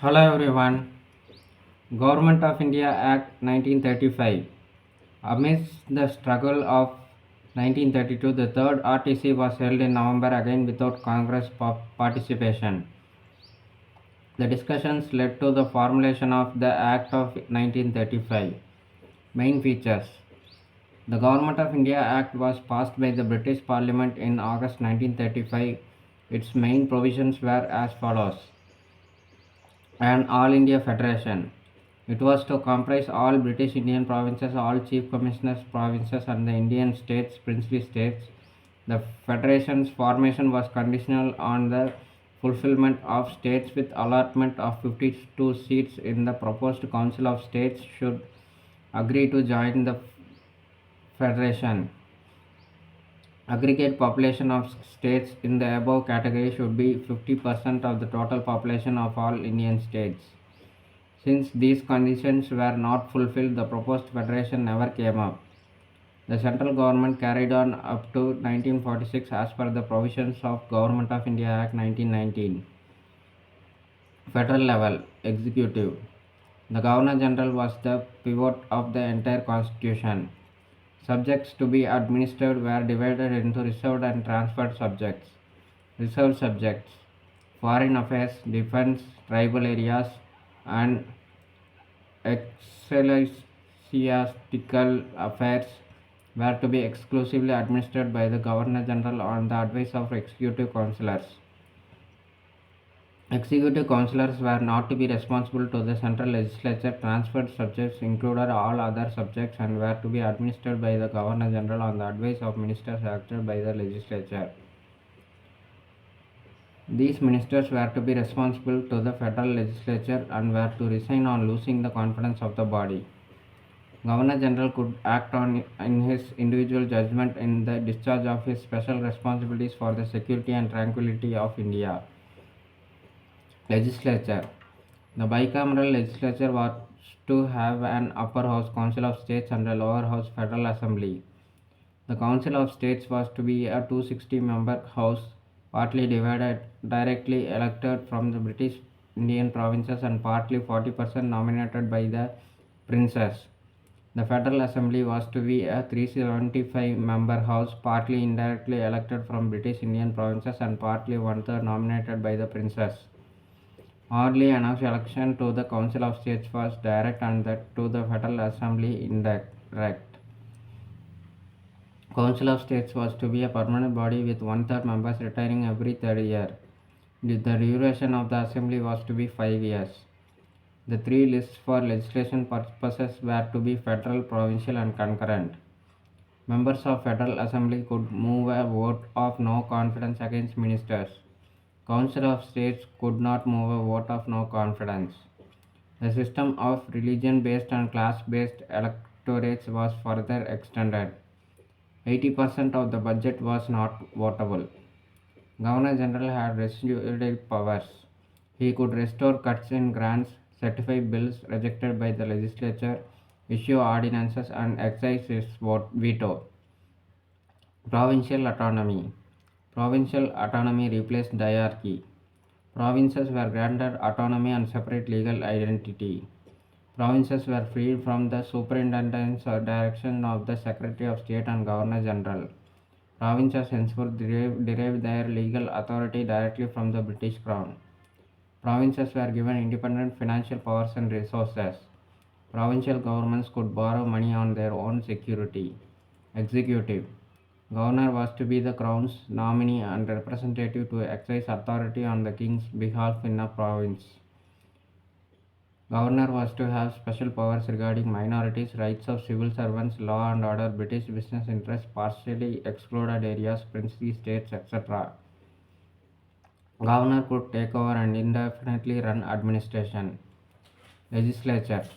Hello everyone. Government of India Act 1935. Amidst the struggle of 1932, the third RTC was held in November again without Congress participation. The discussions led to the formulation of the Act of 1935. Main features. The Government of India Act was passed by the British Parliament in August 1935. Its main provisions were as follows: an All India Federation. It was to comprise all British Indian provinces, all Chief Commissioners provinces, and the Indian states, princely states. The federation's formation was conditional on the fulfillment of states with allotment of 52 seats in the proposed Council of States should agree to join the federation. Aggregate population of states in the above category should be 50% of the total population of all Indian states. Since these conditions were not fulfilled, the proposed federation never came up. The central government carried on up to 1946 as per the provisions of Government of India Act 1919. Federal level executive. The Governor General was the pivot of the entire constitution. Subjects to be administered were divided into reserved and transferred subjects. Reserved subjects: foreign affairs, defense, tribal areas, and ecclesiastical affairs were to be exclusively administered by the Governor General on the advice of executive councillors. Executive councillors were not to be responsible to the central legislature. Transferred subjects included all other subjects and were to be administered by the Governor General on the advice of ministers elected by the legislature. These ministers were to be responsible to the federal legislature and were to resign on losing the confidence of the body. Governor General could act in his individual judgment in the discharge of his special responsibilities for the security and tranquility of India. Legislature. The bicameral legislature was to have an upper house, Council of States, and a lower house, Federal Assembly. The Council of States was to be a 260-member house, partly divided, directly elected from the British Indian provinces and partly 40% nominated by the princes. The Federal Assembly was to be a 375-member house, partly indirectly elected from British Indian provinces and partly one-third nominated by the princes. Oddly enough, election to the Council of States was direct and that to the Federal Assembly indirect. Council of States was to be a permanent body with one-third members retiring every third year. The duration of the Assembly was to be 5 years. The three lists for legislation purposes were to be federal, provincial, and concurrent. Members of Federal Assembly could move a vote of no confidence against ministers. Council of States could not move a vote of no confidence. The system of religion-based and class-based electorates was further extended. 80% of the budget was not votable. Governor General had residual powers. He could restore cuts in grants, certify bills rejected by the legislature, issue ordinances, and exercise his veto. Provincial autonomy. Provincial autonomy replaced diarchy. Provinces were granted autonomy and separate legal identity. Provinces were freed from the superintendence or direction of the Secretary of State and Governor General. Provinces henceforth derived their legal authority directly from the British Crown. Provinces were given independent financial powers and resources. Provincial governments could borrow money on their own security. Executive. Governor was to be the Crown's nominee and representative to exercise authority on the King's behalf in a province. Governor was to have special powers regarding minorities, rights of civil servants, law and order, British business interests, partially excluded areas, princely states, etc. Governor could take over and indefinitely run administration. Legislature.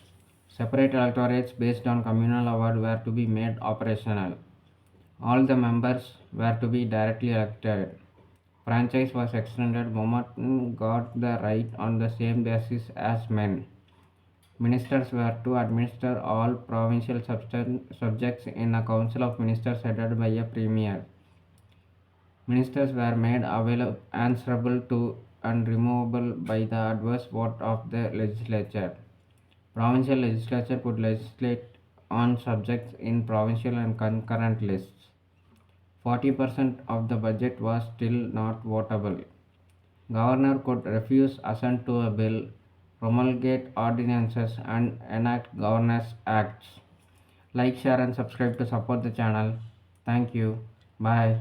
Separate electorates based on communal award were to be made operational. All the members were to be directly elected. Franchise was extended. Women got the right on the same basis as men. Ministers were to administer all provincial subjects in a council of ministers headed by a premier. Ministers were made answerable to and removable by the adverse vote of the legislature. Provincial legislature could legislate on subjects in provincial and concurrent lists. 40% of the budget was still not votable. Governor could refuse assent to a bill, promulgate ordinances, and enact governance acts. Like, share, and subscribe to support the channel. Thank you. Bye.